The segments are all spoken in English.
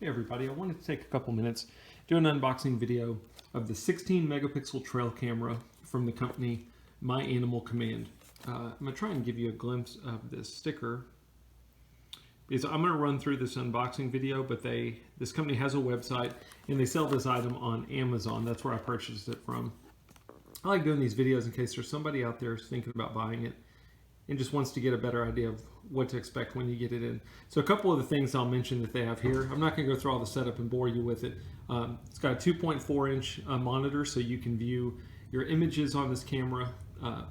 Hey everybody, I wanted to take a couple minutes, do an unboxing video of the 16 megapixel trail camera from the company My Animal Command. I'm going to try and give you a glimpse of this sticker because I'm going to run through this unboxing video, but this company has a website and they sell this item on Amazon. That's where I purchased it from. I like doing these videos in case there's somebody out there thinking about buying it and just wants to get a better idea of what to expect when you get it in. So a couple of the things I'll mention that they have here. I'm not going to go through all the setup and bore you with it. It's got a 2.4 inch monitor, so you can view your images on this camera,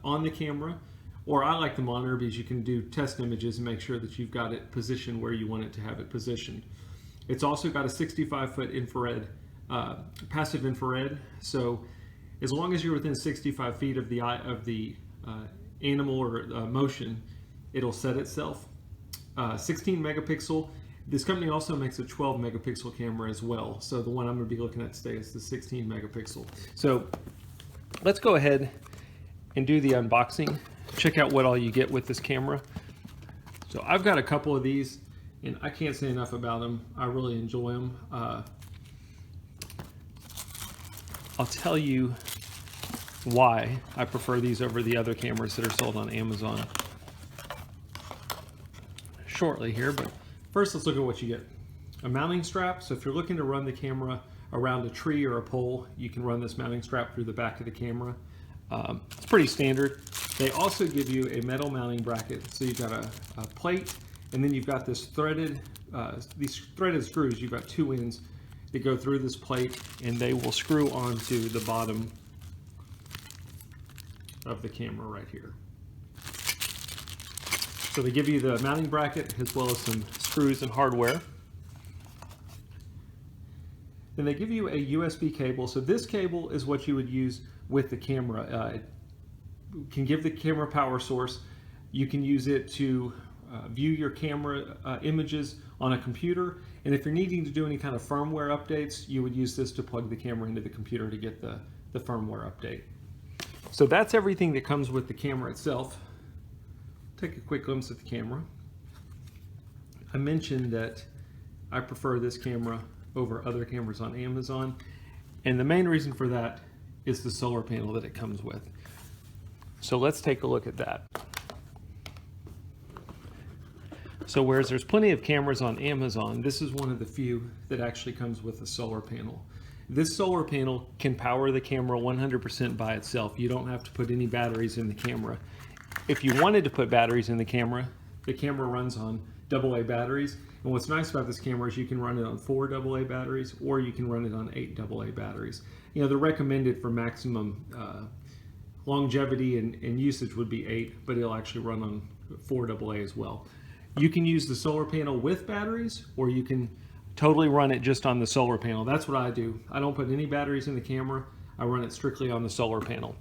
on the camera, or I like the monitor because you can do test images and make sure that you've got it positioned where you want it to have it positioned. It's also got a 65-foot infrared, passive infrared, so as long as you're within 65 feet of the animal or motion, it'll set itself. 16 megapixel. This company also makes a 12 megapixel camera as well. So the one I'm going to be looking at today is the 16 megapixel. So let's go ahead and do the unboxing. Check out what all you get with this camera. So I've got a couple of these and I can't say enough about them. I really enjoy them. I'll tell you why I prefer these over the other cameras that are sold on Amazon shortly here, but first let's look at what you get. A mounting strap, so if you're looking to run the camera around a tree or a pole, you can run this mounting strap through the back of the camera. It's pretty standard. They also give you a metal mounting bracket, so you've got a plate, and then you've got this threaded, these threaded screws. You've got two ends that go through this plate, and they will screw onto the bottom of the camera right here. So they give you the mounting bracket as well as some screws and hardware. Then they give you a USB cable. So this cable is what you would use with the camera. It can give the camera power source. You can use it to view your camera images on a computer. And if you're needing to do any kind of firmware updates, you would use this to plug the camera into the computer to get the firmware update. So that's everything that comes with the camera itself. Take a quick glimpse at the camera. I mentioned that I prefer this camera over other cameras on Amazon, and the main reason for that is the solar panel that it comes with. So let's take a look at that. So whereas there's plenty of cameras on Amazon, this is one of the few that actually comes with a solar panel. This solar panel can power the camera 100% by itself. You don't have to put any batteries in the camera. If you wanted to put batteries in the camera runs on AA batteries. And what's nice about this camera is you can run it on 4 AA batteries, or you can run it on 8 AA batteries. You know, they're recommended for maximum longevity and usage would be 8, but it'll actually run on 4 AA as well. You can use the solar panel with batteries, or you can totally run it just on the solar panel. That's what I do. I don't put any batteries in the camera. I run it strictly on the solar panel.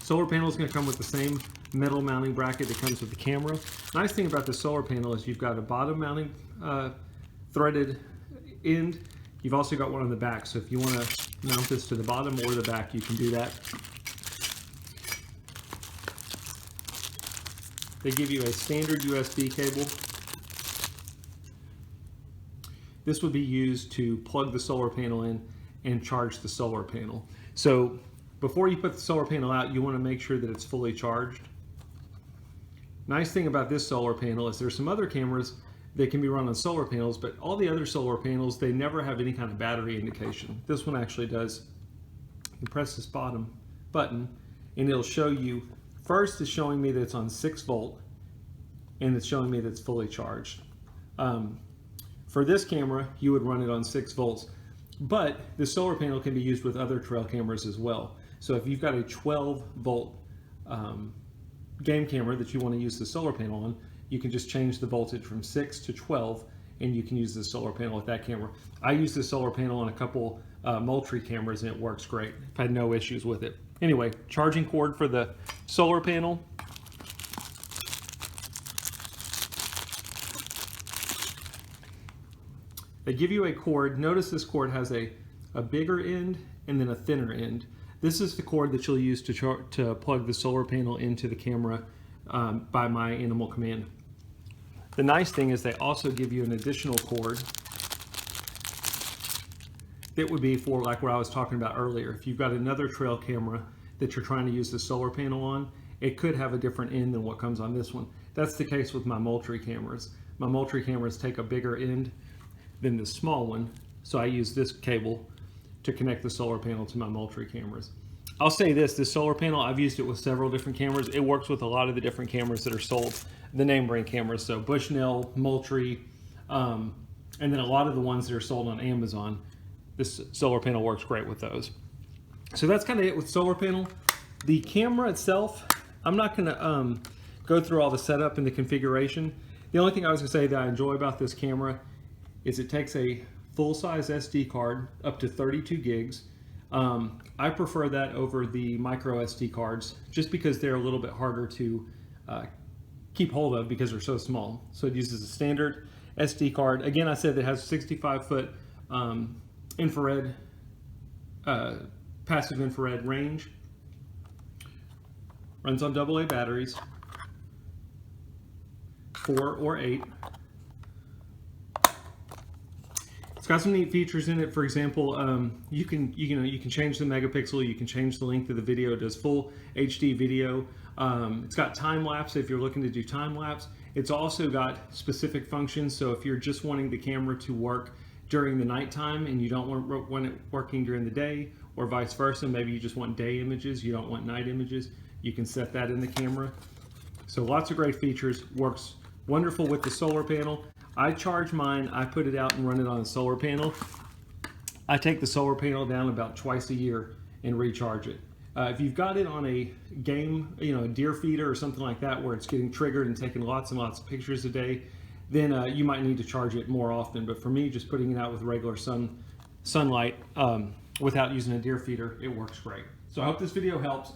Solar panel is going to come with the same metal mounting bracket that comes with the camera. Nice thing about the solar panel is you've got a bottom mounting threaded end. You've also got one on the back. So if you want to mount this to the bottom or the back, you can do that. They give you a standard USB cable. This would be used to plug the solar panel in and charge the solar panel. So before you put the solar panel out, you want to make sure that it's fully charged. Nice thing about this solar panel is there's some other cameras that can be run on solar panels, but all the other solar panels, they never have any kind of battery indication. This one actually does. You press this bottom button and it'll show you, first it's showing me that it's on 6 volt and it's showing me that it's fully charged. For this camera, you would run it on 6 volts, but the solar panel can be used with other trail cameras as well. So if you've got a 12 volt game camera that you want to use the solar panel on, you can just change the voltage from 6 to 12 and you can use the solar panel with that camera. I use the solar panel on a couple Moultrie cameras and it works great. I've had no issues with it. Anyway, charging cord for the solar panel. They give you a cord. Notice this cord has a bigger end and then a thinner end. This is the cord that you'll use to plug the solar panel into the camera by My Animal Command. The nice thing is they also give you an additional cord that would be for like what I was talking about earlier. If you've got another trail camera that you're trying to use the solar panel on, it could have a different end than what comes on this one. That's the case with my Moultrie cameras. My Moultrie cameras take a bigger end than the small one, so I use this cable to connect the solar panel to my Moultrie cameras. I'll say this solar panel, I've used it with several different cameras. It works with a lot of the different cameras that are sold, the name brand cameras, so Bushnell, Moultrie, and then a lot of the ones that are sold on Amazon. This solar panel works great with those. So that's kind of it with solar panel. The camera itself, I'm not going to go through all the setup and the configuration. The only thing I was going to say that I enjoy about this camera is it takes a full-size SD card up to 32 gigs. I prefer that over the micro SD cards just because they're a little bit harder to keep hold of because they're so small. So it uses a standard SD card. Again, I said it has a 65-foot infrared, passive infrared range. Runs on AA batteries, 4 or 8. It's got some neat features in it. For example, you can change the megapixel, you can change the length of the video. It does full HD video. It's got time lapse if you're looking to do time lapse. It's also got specific functions. So if you're just wanting the camera to work during the nighttime and you don't want it working during the day, or vice versa, maybe you just want day images, you don't want night images, you can set that in the camera. So lots of great features. Works wonderful with the solar panel. I charge mine, I put it out and run it on a solar panel. I take the solar panel down about twice a year and recharge it. If you've got it on a game, a deer feeder or something like that where it's getting triggered and taking lots and lots of pictures a day, then you might need to charge it more often. But for me, just putting it out with regular sunlight without using a deer feeder, it works great. So I hope this video helps,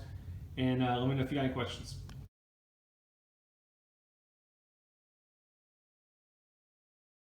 and let me know if you got any questions.